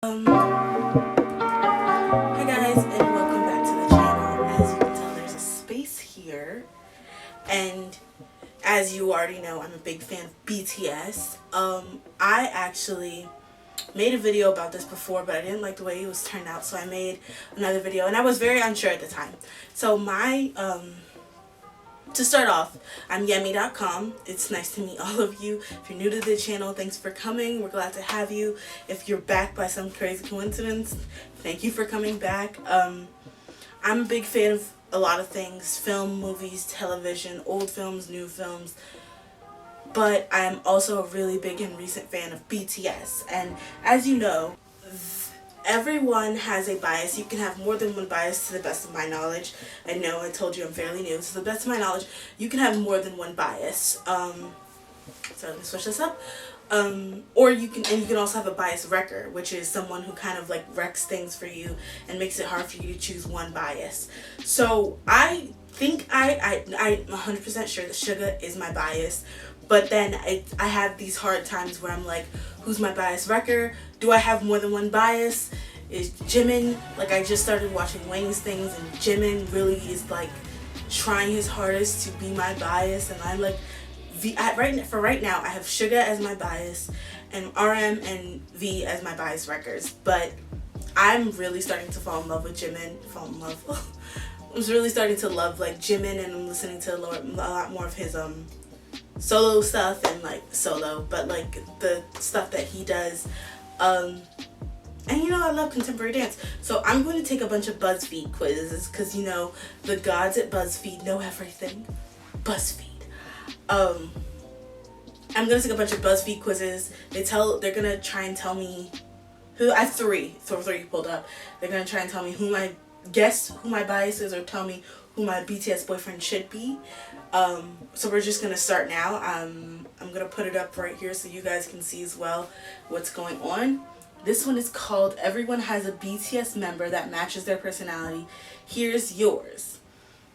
Hi guys, and welcome back to the channel. As you can tell, there's a space here, and as you already know, I'm a big fan of BTS. I actually made a video about this before, but I didn't like the way it was turned out, so I made another video, and I was very unsure at the time. So to start off, I'm Yemi.com. It's nice to meet all of you. If you're new to the channel, thanks for coming. We're glad to have you. If you're back by some crazy coincidence, thank you for coming back. I'm a big fan of a lot of things: film, movies, television, old films, new films. But I'm also a really big and recent fan of BTS. And as you know, everyone has a bias. You can have more than one bias, to the best of my knowledge. I know I told you I'm fairly new. To the best of my knowledge, you can have more than one bias. So let me switch this up. Or you can also have a bias wrecker, which is someone who kind of like wrecks things for you and makes it hard for you to choose one bias. So I think I'm 100% sure that Suga is my bias. But then I have these hard times where I'm like, who's my bias wrecker? Do I have more than one bias? Is Jimin, like, I just started watching Wayne's things, and Jimin really is like trying his hardest to be my bias, and I'm like, right now I have Suga as my bias and RM and V as my bias wreckers. But I'm really starting to fall in love with Jimin. I was really starting to love like Jimin, and I'm listening to a lot more of his solo stuff, and like but like the stuff that he does. And you know, I love contemporary dance. So I'm going to take a bunch of BuzzFeed quizzes, because you know, the gods at BuzzFeed know everything. BuzzFeed. I'm gonna take a bunch of BuzzFeed quizzes. They're gonna try and tell me who. I have three pulled up. They're gonna try and tell me who my bias is, or tell me who my BTS boyfriend should be. So we're just gonna start now. I'm gonna put it up right here so you guys can see as well what's going on. This one is called "Everyone Has a BTS Member That Matches Their Personality. Here's Yours."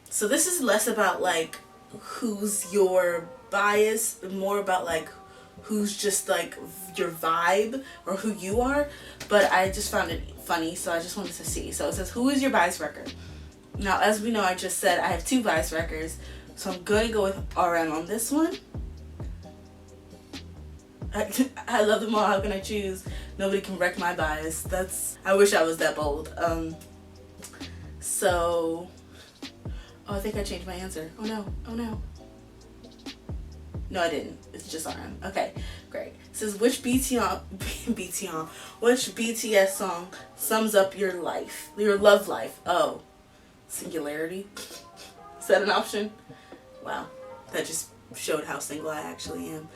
So this is less about like who's your bias, more about like who's just like your vibe or who you are. But I just found it funny, so I just wanted to see. So it says, who is your bias wrecker? Now, as we know, I just said I have two bias wreckers, so I'm going to go with RM on this one. I love them all. How can I choose? Nobody can wreck my bias. I wish I was that bold. So, I think I changed my answer. Oh no. No, I didn't. It's just RM. Okay, great. It says, which BTS song sums up your love life? Oh, singularity. Is that an option? Wow, that just showed how single I actually am.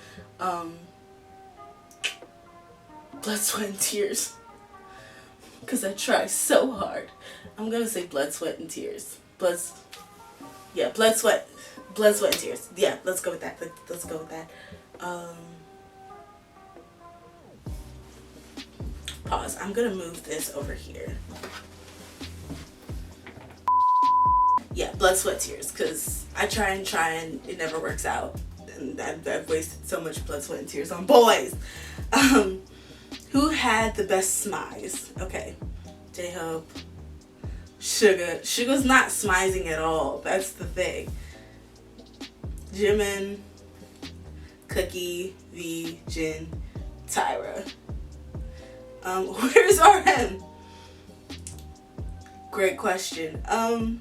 Blood, Sweat, and Tears. Because I try so hard. I'm gonna say Blood, Sweat, and Tears. Blood, Sweat, and Tears. Yeah, let's go with that. Let's go with that. Pause. I'm gonna move this over here. Yeah, Blood, Sweat, Tears. Because I try and it never works out. And I've wasted so much blood, sweat, and tears on boys. Who had the best smize? Okay, J-Hope. Suga. Suga's not smizing at all. That's the thing. Jimin, Cookie, V, Jin, Tyra. Where's RM? Great question. I'm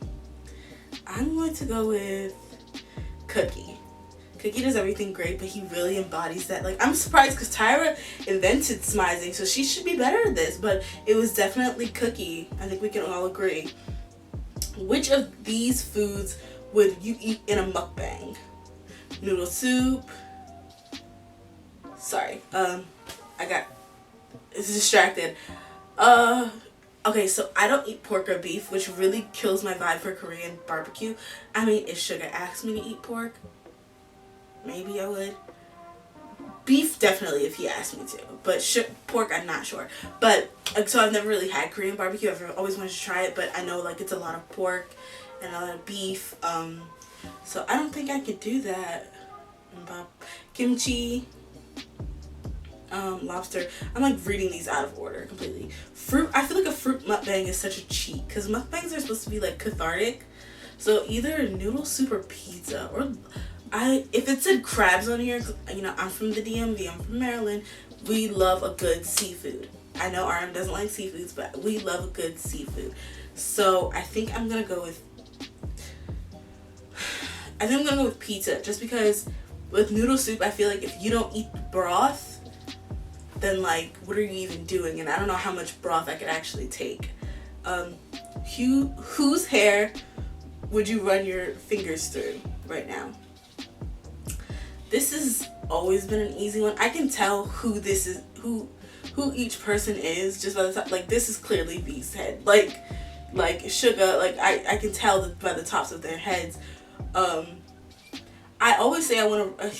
going to go with Cookie. Cookie does everything great, but he really embodies that. Like, I'm surprised because Tyra invented smizing, so she should be better at this, but it was definitely Cookie. I think we can all agree. Which of these foods would you eat in a mukbang? Noodle soup. Sorry, I got distracted. Okay, so I don't eat pork or beef, which really kills my vibe for Korean barbecue. I mean, if Suga asked me to eat pork, maybe I would. Beef, definitely, if he asked me to. But pork, I'm not sure. But, so I've never really had Korean barbecue. I've always wanted to try it, but I know, like, it's a lot of pork and a lot of beef. So I don't think I could do that. Kimchi. lobster. I'm like reading these out of order completely. Fruit, I feel like a fruit mukbang is such a cheat because mukbangs are supposed to be like cathartic. So either noodle soup or pizza, or if it said crabs on here, you know, I'm from the DMV, I'm from Maryland, we love a good seafood. I know RM doesn't like seafoods, but we love a good seafood. So I think I'm gonna go with pizza, just because with noodle soup, I feel like if you don't eat broth, then like what are you even doing? And I don't know how much broth I could actually take. Whose hair would you run your fingers through right now? This has always been an easy one. I can tell who this is, who each person is just by the top. Like this is clearly V's head. Like Sugar. Like I can tell by the tops of their heads. I always say I want to.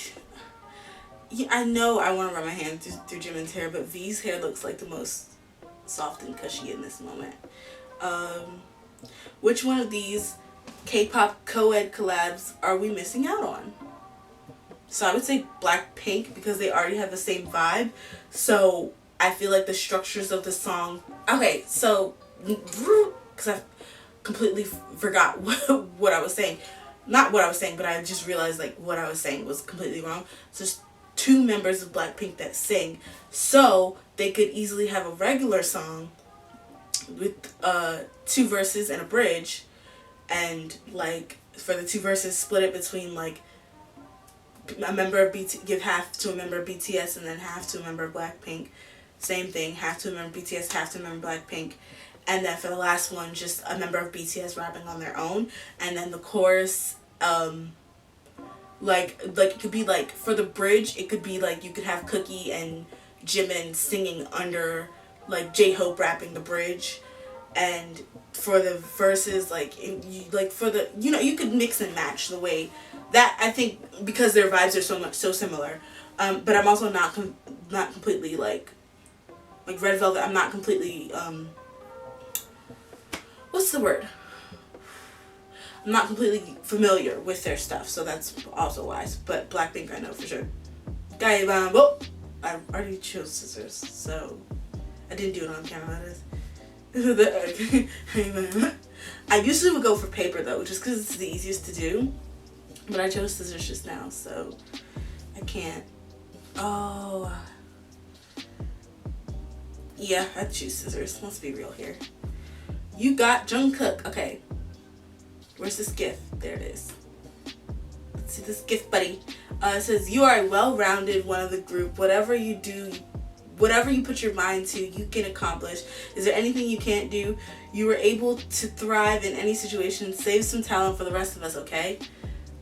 Yeah, I know I want to run my hand through Jimin's hair, but V's hair looks like the most soft and cushy in this moment. Which one of these K-pop co-ed collabs are we missing out on? So I would say Blackpink, because they already have the same vibe. So I feel like the structures of the song. Okay, so because I completely forgot what I was saying. Not what I was saying, but I just realized like what I was saying was completely wrong. So there's 2 members of Blackpink that sing, so they could easily have a regular song with 2 verses and a bridge, and like for the 2 verses split it between like a member of give half to a member of BTS and then half to a member of Blackpink. Same thing, half to a member of BTS, half to a member of Blackpink. And then for the last one, just a member of BTS rapping on their own. And then the chorus, like it could be like, for the bridge, it could be like you could have Cookie and Jimin singing under like J-Hope rapping the bridge. And for the verses, you could mix and match the way that, I think, because their vibes are so similar. But I'm also not completely like Red Velvet. I'm not completely what's the word? I'm not completely familiar with their stuff, so that's also wise. But Blackpink, I know for sure. I already chose scissors, so I didn't do it on camera. That is. I usually would go for paper though, just because it's the easiest to do. But I chose scissors just now, so I can't. Oh. Yeah, I'd choose scissors. Let's be real here. You got Jungkook. Okay. Where's this gift? There it is. Let's see this gift, buddy. It says, you are a well-rounded one of the group. Whatever you do, whatever you put your mind to, you can accomplish. Is there anything you can't do? You were able to thrive in any situation. Save some talent for the rest of us, okay?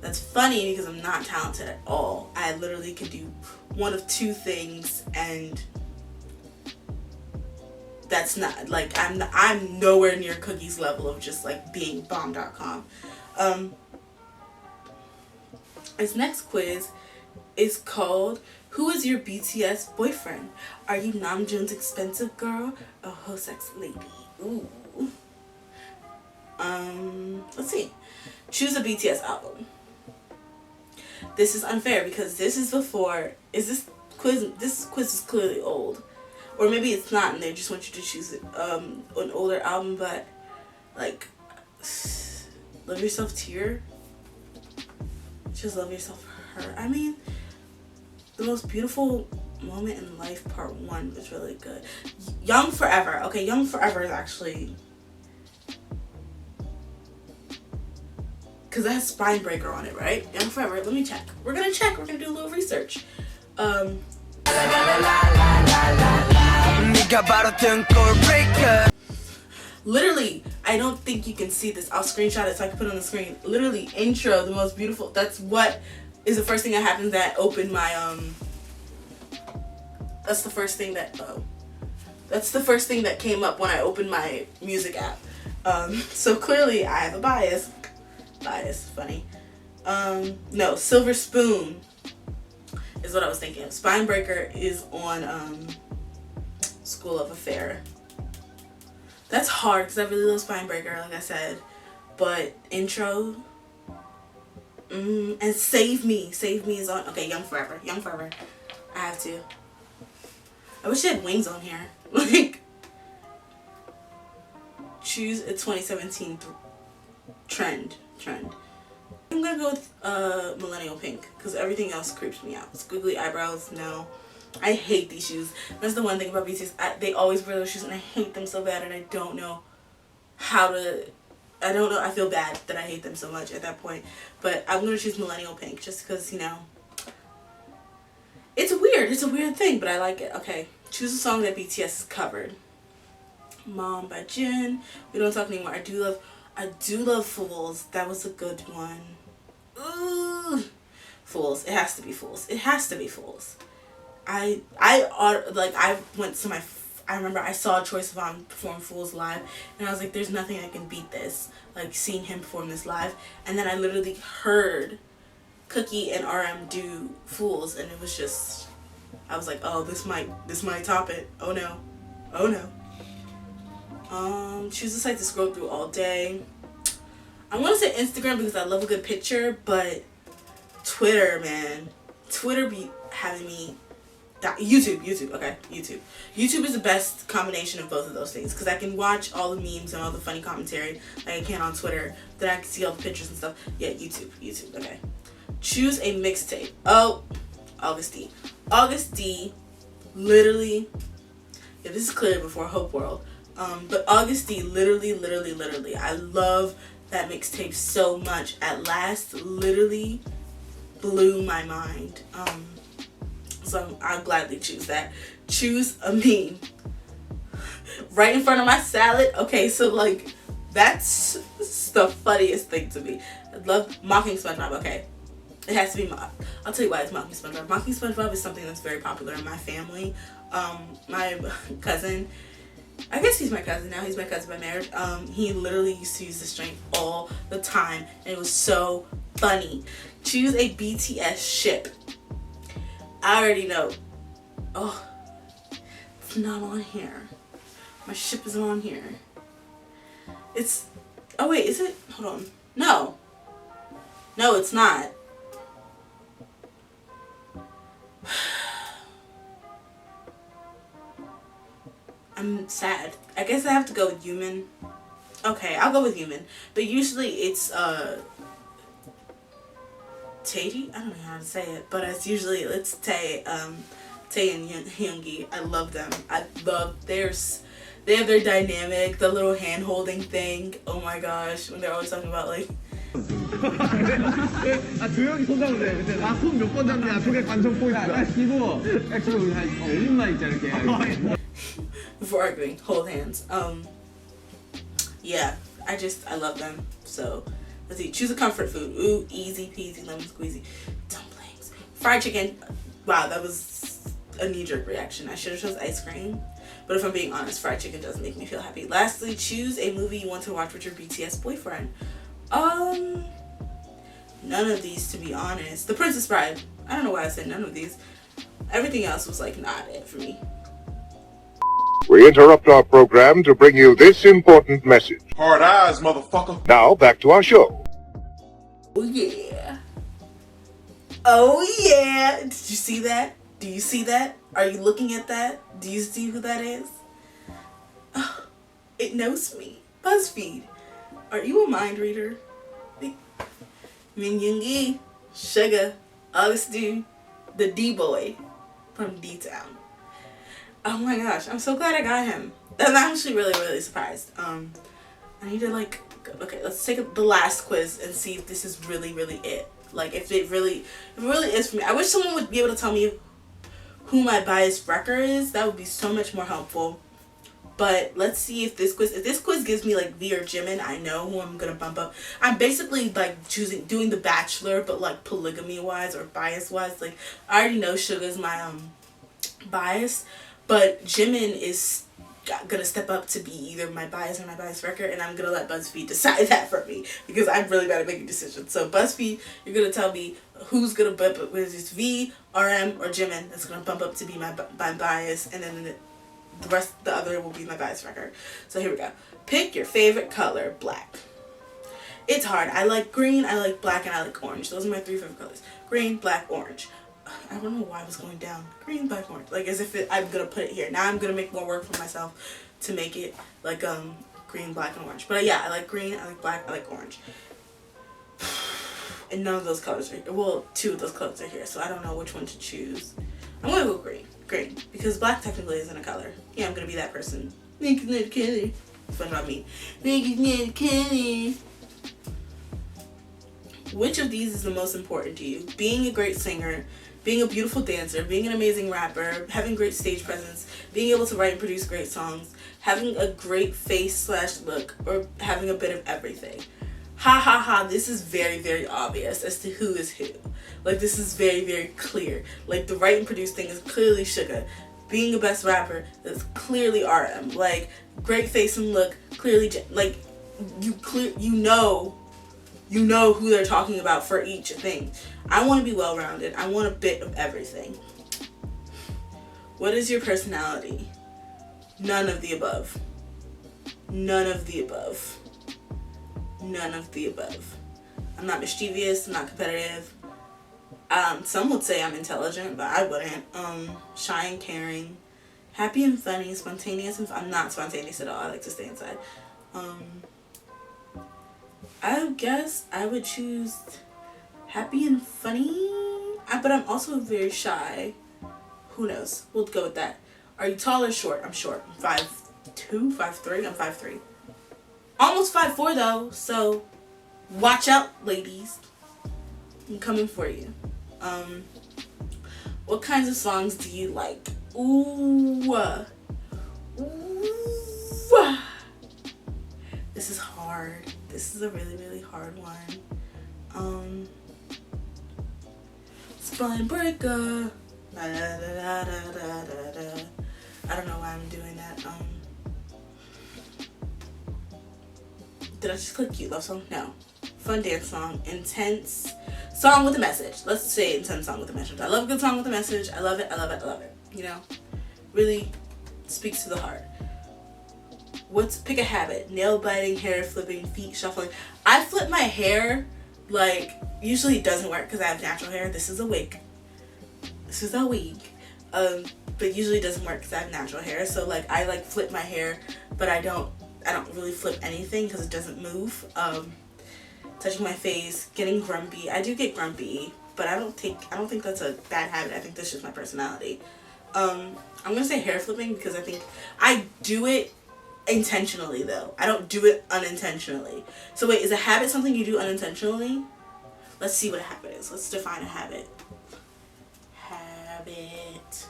That's funny because I'm not talented at all. I literally can do one of 2 things, and that's not like I'm nowhere near Cookie's level of just like being bomb.com. This next quiz is called Who is your BTS boyfriend? Are you Namjoon's expensive girl or Hosek's lady? Ooh. Let's see. Choose a BTS album. This is unfair because this is before. This quiz is clearly old. Or maybe it's not and they just want you to choose an older album, but like Love Yourself Tear. Just Love Yourself Her. I mean, The Most Beautiful Moment in Life Part 1 was really good. Young Forever. Okay, Young Forever is actually, because it has Spinebreaker on it, right? Young Forever. Let me check. We're gonna check. We're gonna do a little research. Literally, I don't think you can see this. I'll screenshot it so I can put it on the screen. Literally, intro, The Most Beautiful. That's what is the first thing that happens that opened my that's the first thing that that's the first thing that came up when I opened my music app. So clearly I have a bias. Funny. No, Silver Spoon is what I was thinking of. Spinebreaker is on School of Affair. That's hard because I really love Spinebreaker, like I said. But intro, and Save Me is on. Okay, Young Forever. I have to. I wish it had wings on here. Like, choose a 2017 trend. I'm gonna go with millennial pink because everything else creeps me out. Squiggly eyebrows, no. I hate these shoes. That's the one thing about BTS. They always wear those shoes and I hate them so bad, and I don't know how to. I don't know. I feel bad that I hate them so much at that point. But I'm gonna choose millennial pink just because, you know, it's weird. It's a weird thing, but I like it. Okay, choose a song that BTS covered. Mom by Jin. We don't talk anymore. I do love Fools. That was a good one. Ooh, Fools. It has to be Fools. It has to be Fools. I went to I remember I saw Troye Sivan perform Fools live, and I was like, there's nothing that can beat this. Like, seeing him perform this live. And then I literally heard Cookie and RM do Fools, and it was just, I was like, oh, this might top it. Oh no. Choose a site to scroll through all day. I want to say Instagram because I love a good picture, but Twitter, man. Twitter be having me. YouTube, okay, YouTube. YouTube is the best combination of both of those things because I can watch all the memes and all the funny commentary like I can on Twitter. Then I can see all the pictures and stuff. Yeah, YouTube, okay. Choose a mixtape. Oh, August D. August D, literally, yeah, this is clear before Hope World. But August D, literally, I love that mixtape so much. At Last literally blew my mind. So I'll gladly choose that. Choose a meme. Right in front of my salad. Okay, so like, that's the funniest thing to me. I love mocking SpongeBob. Okay, it has to be I'll tell you why it's mocking SpongeBob. Mocking SpongeBob is something that's very popular in my family. My cousin, I guess he's my cousin now. He's my cousin by marriage. He literally used to use this drink all the time, and it was so funny. Choose a BTS ship. I already know. Oh, it's not on here. My ship is on here. It's, oh wait, is it? Hold on. No, it's not. I'm sad. I guess I have to go with Human. Okay, I'll go with Human. But usually it's Taeji? I don't know how to say it, but it's Tae and Hyungi. I love them. They have their dynamic, the little hand holding thing. Oh my gosh, when they're always talking about like 조용히 손잡으면 돼. 근데 손 몇 번 잡냐? 속에 관전 포인트. 액션 한 5분만 있자 이렇게. Before arguing, hold hands. Yeah, I love them. So let's see. Choose a comfort food. Ooh, easy peasy lemon squeezy. Dumplings, fried chicken. Wow, that was a knee-jerk reaction. I should have chose ice cream. But if I'm being honest, fried chicken does make me feel happy. Lastly, choose a movie you want to watch with your BTS boyfriend. None of these, to be honest. The Princess Bride. I don't know why I said none of these. Everything else was like not it for me. We interrupt our program to bring you this important message. Hard eyes, motherfucker. Now back to our show. Oh yeah. Oh yeah. Did you see that? Do you see that? Are you looking at that? Do you see who that is? Oh, it knows me. BuzzFeed. Are you a mind reader? Min Yoongi, Sugar, August D, the D-boy from D-Town. Oh my gosh, I'm so glad I got him. I'm actually really surprised. I need to like, okay, let's take the last quiz and see if this is really it. Like if it really is for me. I wish someone would be able to tell me who my biased wrecker is. That would be so much more helpful. But let's see if this quiz gives me like V or Jimin, I know who I'm gonna bump up. I'm basically like doing The Bachelor, but like polygamy wise or bias wise. Like I already know Suga's my bias, but Jimin is gonna step up to be either my bias or my bias wrecker, and I'm gonna let BuzzFeed decide that for me because I'm really bad at making decisions. So BuzzFeed, you're gonna tell me who's gonna bump up, whether it's V, RM, or Jimin that's gonna bump up to be my bias, and then the other will be my bias wrecker. So here we go. Pick your favorite color. Black. It's hard. I like green, I like black, and I like orange. Those are my three favorite colors. Green, black, orange. I don't know why I was going down. Green, black, orange. Like as if I'm gonna put it here. Now I'm gonna make more work for myself to make it like green, black, and orange. But yeah, I like green, I like black, I like orange. And none of those colors are here. Well, 2 of those colors are here, so I don't know which one to choose. I'm gonna go green. Green. Because black technically isn't a color. Yeah, I'm gonna be that person. Make it not a color. That's what I mean. Make it not a color. Which of these is the most important to you? Being a great singer, being a beautiful dancer, being an amazing rapper, having great stage presence, being able to write and produce great songs, having a great face / look, or having a bit of everything. Ha ha ha, this is very, very obvious as to who is who. Like, this is very, very clear. Like, the write and produce thing is clearly Suga. Being a best rapper is clearly RM. Like, great face and look, clearly, like, you know who they're talking about for each thing. I want to be well-rounded. I want a bit of everything. What is your personality? None of the above. None of the above. None of the above. I'm not mischievous. I'm not competitive. Some would say I'm intelligent, but I wouldn't. Shy and caring. Happy and funny. Spontaneous and I'm not spontaneous at all. I like to stay inside. I guess I would choose happy and funny. But I'm also very shy. Who knows? We'll go with that. Are you tall or short? I'm short. I'm 5'2", 5'3". I'm 5'3". Almost 5'4" though, so watch out, ladies. I'm coming for you. What kinds of songs do you like? Ooh. This is hard. This is a really, really hard one. Spine breaker. I don't know why I'm doing that. Did I just click cute love song? No. Fun dance song. Intense song with a message. Let's say intense song with a message. I love a good song with a message. I love it. I love it. I love it. You know? Really speaks to the heart. Pick a habit. Nail biting, hair flipping, feet shuffling. I flip my hair, like, usually it doesn't work because I have natural hair. This is a wig. But usually it doesn't work because I have natural hair. So like I like flip my hair, but I don't really flip anything because it doesn't move. Touching my face, getting grumpy. I do get grumpy, but I don't think that's a bad habit. I think that's just my personality. I'm gonna say hair flipping because I think I do it intentionally though. I don't do it unintentionally. So wait, is a habit something you do unintentionally? Let's see what a habit is. Let's define a habit. Habit.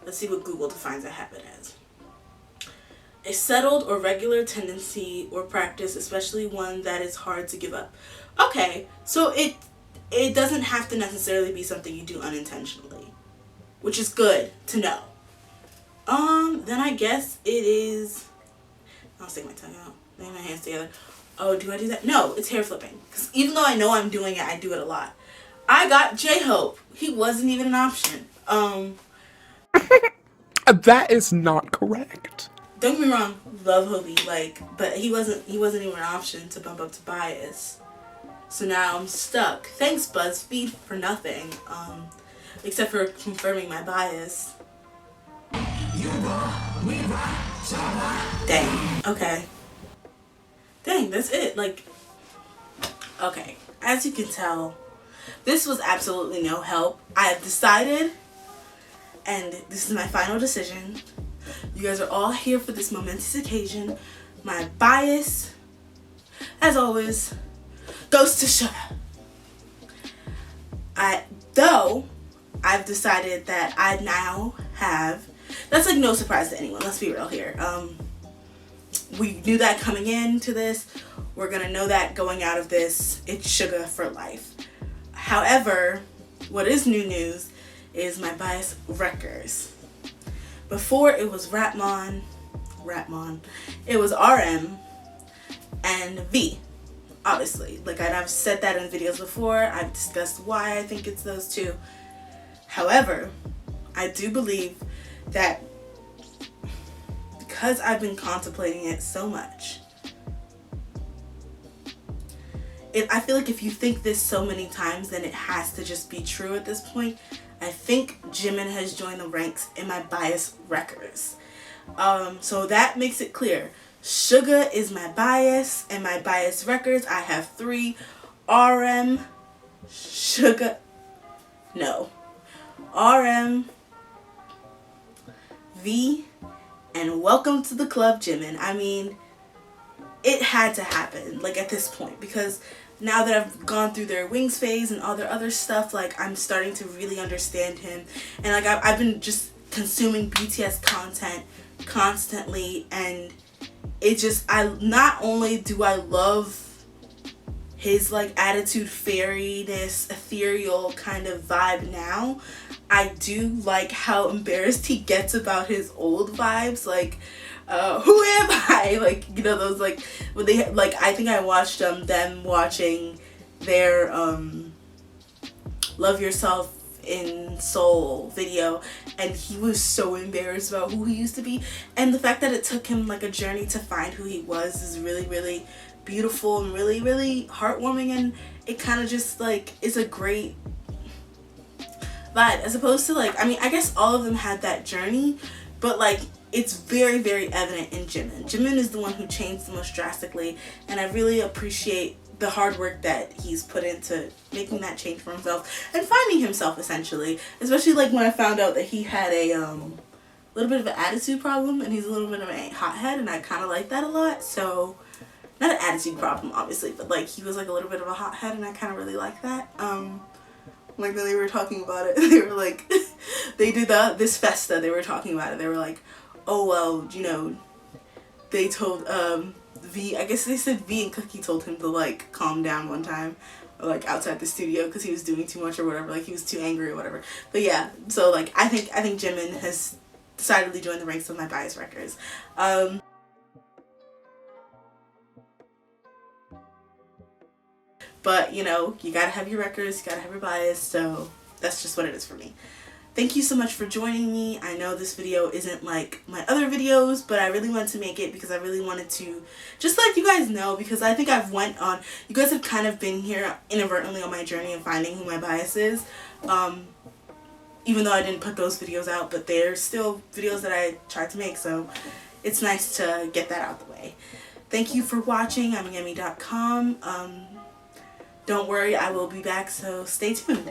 Let's see what Google defines a habit as. A settled or regular tendency or practice, especially one that is hard to give up. Okay, so it doesn't have to necessarily be something you do unintentionally, which is good to know. Then I guess it is, I'll stick my tongue out, lay my hands together. Oh, do I do that? No, it's hair flipping. Because even though I know I'm doing it, I do it a lot. I got J-Hope. He wasn't even an option. That is not correct. Don't get me wrong, love Hobie, but he wasn't even an option to bump up to bias. So now I'm stuck. Thanks BuzzFeed for nothing. Except for confirming my bias. Dang. Okay. Dang, that's it. Okay. As you can tell, this was absolutely no help. I have decided, and this is my final decision. You guys are all here for this momentous occasion. My bias, as always, goes to Suga. Though I've decided that I now have, that's like no surprise to anyone, let's be real here. We knew that coming into this. We're gonna know that going out of this. It's Suga for life. However, what is new news is my bias wreckers. Before it was Rapmon, it was RM and V, obviously. I've said that in videos before. I've discussed why I think it's those two. However, I do believe that because I've been contemplating it so much, I feel like if you think this so many times, then it has to just be true at this point. I think Jimin has joined the ranks in my bias wreckers. So that makes it clear. Suga is my bias, and my bias records, I have 3. RM, Suga, no. RM, V, and welcome to the club, Jimin. I mean, it had to happen, like, at this point, because now that I've gone through their Wings phase and all their other stuff, like, I'm starting to really understand him. And, like, I've been just consuming BTS content constantly, and it just, not only do I love his, like, attitude fairiness, ethereal kind of vibe now, I do like how embarrassed he gets about his old vibes, like, who am I? Like, you know, those, like, when they, like, I think I watched them watching their Love Yourself in Seoul video, and he was so embarrassed about who he used to be, and the fact that it took him, like, a journey to find who he was is really, really beautiful and really, really heartwarming, and it kind of just, like, is a great vibe, as opposed to, like, I mean, I guess all of them had that journey, but, like, it's very, very evident in Jimin. Jimin is the one who changed the most drastically, and I really appreciate the hard work that he's put into making that change for himself and finding himself, essentially. Especially, like, when I found out that he had a little bit of an attitude problem, and he's a little bit of a hothead, and I kind of like that a lot. So, not an attitude problem, obviously, but, like, he was, like, a little bit of a hothead, and I kind of really like that. Like, when they were talking about it, they were like, they did this festa, they were talking about it, they were like, oh, well, you know, they told, V, I guess they said V and Cookie told him to, like, calm down one time, or, like, outside the studio, because he was doing too much or whatever, like, he was too angry or whatever. But yeah, so, like, I think Jimin has decidedly joined the ranks of my bias wreckers. But, you know, you gotta have your records, you gotta have your bias, so that's just what it is for me. Thank you so much for joining me. I know this video isn't like my other videos, but I really wanted to make it because I really wanted to just let you guys know, because I think I've went on, you guys have kind of been here inadvertently on my journey of finding who my bias is. Even though I didn't put those videos out, but they're still videos that I tried to make, so it's nice to get that out the way. Thank you for watching. I'm Yemi.com. Don't worry, I will be back, so stay tuned.